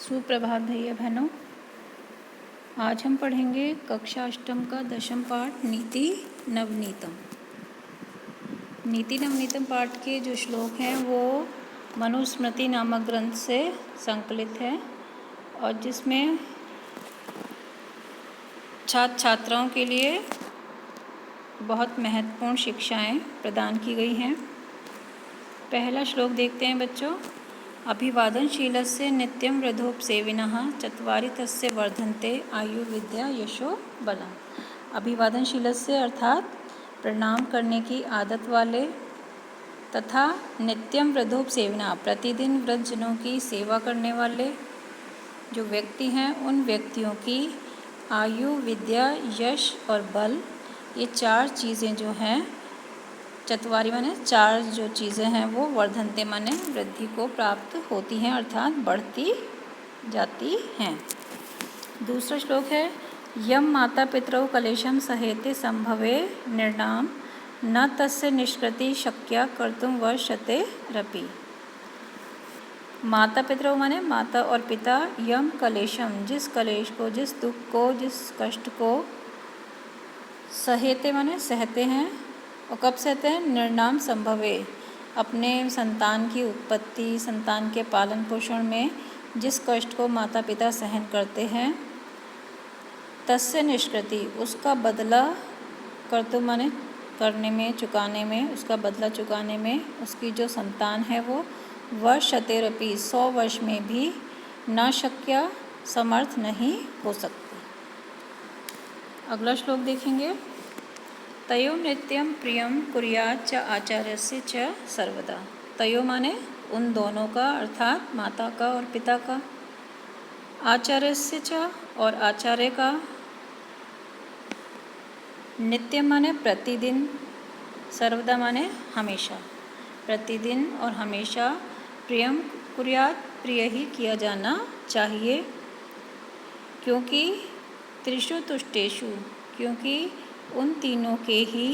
सुप्रभात भैया बहनों। आज हम पढ़ेंगे कक्षा अष्टम का दशम पाठ नीति नवनीतम। नीति नवनीतम पाठ के जो श्लोक हैं वो मनुस्मृति नामक ग्रंथ से संकलित है और जिसमें छात्र छात्राओं के लिए बहुत महत्वपूर्ण शिक्षाएं प्रदान की गई हैं। पहला श्लोक देखते हैं बच्चों। अभिवादनशीलस्य नित्यं वृद्धोपसेविनः चत्वारि तस्य वर्धन्ते आयु विद्या यशो बलम्। अभिवादनशीलस्य अर्थात प्रणाम करने की आदत वाले तथा नित्यम वृद्धोपसेविना प्रतिदिन वृद्धजनों की सेवा करने वाले जो व्यक्ति हैं उन व्यक्तियों की आयु विद्या यश और बल ये चार चीज़ें जो हैं चत्वारी माने चार जो चीज़ें हैं वो वर्धनते माने वृद्धि को प्राप्त होती हैं अर्थात बढ़ती जाती हैं। दूसरा श्लोक है यम माता पितरौ कलेशम सहेते संभवे निर्णाम न तस्य निष्कृति शक्या कर्तुम वर्षते रपि। माता पितरौ माने माता और पिता यम कलेशम जिस कलेश को जिस दुख को जिस कष्ट को सहेते माने सहते हैं और कब सहते हैं निर्णाम संभवे अपने संतान की उत्पत्ति संतान के पालन पोषण में जिस कष्ट को माता पिता सहन करते हैं तस्य निष्कृति उसका बदला कर्तुम माने करने में चुकाने में उसका बदला चुकाने में उसकी जो संतान है वो वर्षतेरपि 100 वर्ष में भी न शक्या समर्थ नहीं हो सकती। अगला श्लोक देखेंगे। तयो नित्यं प्रियं कुर्यात् च आचार्यस्य च सर्वदा। तयो माने उन दोनों का अर्थात माता का और पिता का, आचार्यस्य च और आचार्य का, नित्य माने प्रतिदिन, सर्वदा माने हमेशा, प्रतिदिन और हमेशा प्रियम कुर्यात् प्रिय ही किया जाना चाहिए क्योंकि त्रिषु तुष्टेषु क्योंकि उन तीनों के ही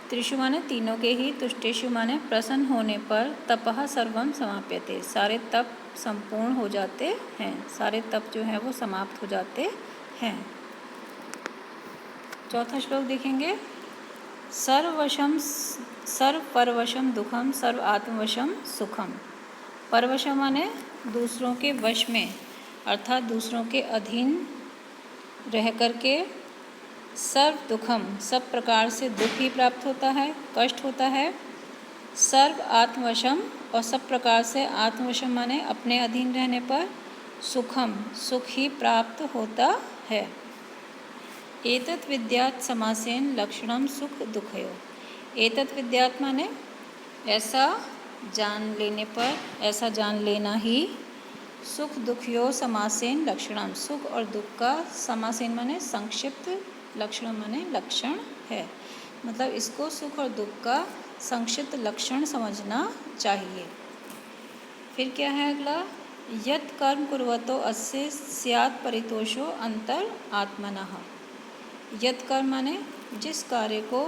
त्रिषु माने तीनों के ही तुष्टेषु माने प्रसन्न होने पर तपः सर्वम समाप्यते सारे तप संपूर्ण हो जाते हैं, सारे तप जो हैं वो समाप्त हो जाते हैं। चौथा श्लोक देखेंगे। सर्ववशम सर्व परवशम दुखम सर्व आत्मवशम सुखम। परवशम माने दूसरों के वश में अर्थात दूसरों के अधीन रह करके सर्व दुखम सब प्रकार से दुख ही प्राप्त होता है, कष्ट होता है। सर्व आत्मवशम और सब प्रकार से आत्मवशम माने अपने अधीन रहने पर सुखम सुख ही प्राप्त होता है। एतत् विद्यात् समासेन लक्षणम सुख दुखयो। एतत् विद्यात् माने ऐसा जान लेने पर ऐसा जान लेना ही सुख दुखयो समासेन लक्षणम सुख और दुख का समासेन माने संक्षिप्त लक्षण माने लक्षण है, मतलब इसको सुख और दुख का संक्षिप्त लक्षण समझना चाहिए। फिर क्या है अगला। यत् कर्म कुर्वतो अस्य स्यात् परितोषो अंतर आत्मनः। यत् कर्म माने जिस कार्य को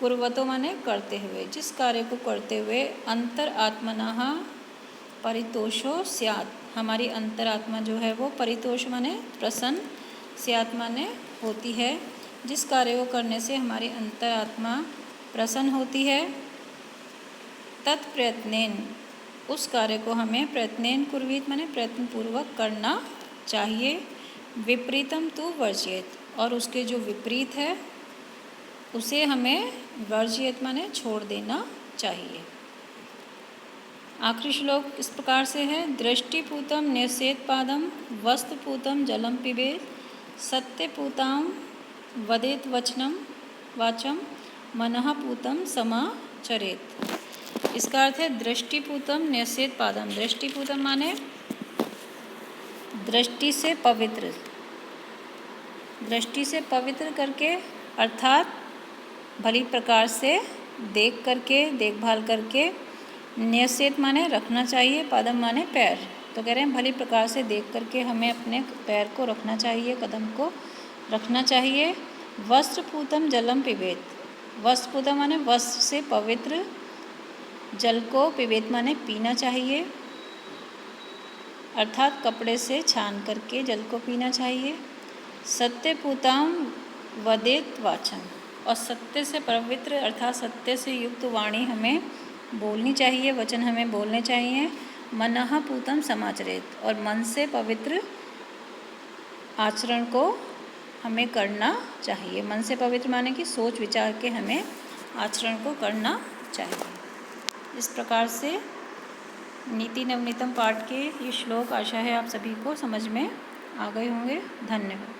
कुर्वतो माने करते हुए जिस कार्य को करते हुए अंतर आत्मनः परितोषो स्यात् हमारी अंतरात्मा जो है वो परितोष माने प्रसन्न स्यात् माने होती है। जिस कार्य को करने से हमारी अंतरात्मा प्रसन्न होती है तत्प्रयत्नेन उस कार्य को हमें प्रयत्नेन कुर्वीत माने प्रयत्नपूर्वक करना चाहिए। विपरीतम तु वर्जयेत और उसके जो विपरीत है उसे हमें वर्जयेत माने छोड़ देना चाहिए। आखिरी श्लोक इस प्रकार से है। दृष्टिपूतम निषेध पादम वस्तुपूतम जलम पिबेत सत्यपूताम वदेत वचनम वाचम मनःपूतम समाचरेत। इसका अर्थ है दृष्टिपूतम निषेध पादम। दृष्टिपूतम माने दृष्टि से पवित्र, दृष्टि से पवित्र करके अर्थात भली प्रकार से देख करके देखभाल करके, निषेध माने रखना चाहिए, पादम माने पैर, तो कह रहे हैं भली प्रकार से देख करके हमें अपने पैर को रखना चाहिए, कदम को रखना चाहिए। वस्त्रपूतम जलम पिबेत। वस्त्रपूतम माने वस्त्र से पवित्र जल को पिबेत माने पीना चाहिए। अर्थात कपड़े से छान करके जल को पीना चाहिए। सत्यपूताम वदेत वाचम, और सत्य से पवित्र अर्थात सत्य से युक्त वाणी हमें बोलनी चाहिए, वचन हमें बोलने चाहिए। मनः पूतम समाचरेत, और मन से पवित्र आचरण को हमें करना चाहिए। मन से पवित्र माने कि सोच विचार के हमें आचरण को करना चाहिए। इस प्रकार से नीति नवनीतम पाठ के ये श्लोक आशा है आप सभी को समझ में आ गए होंगे। धन्यवाद।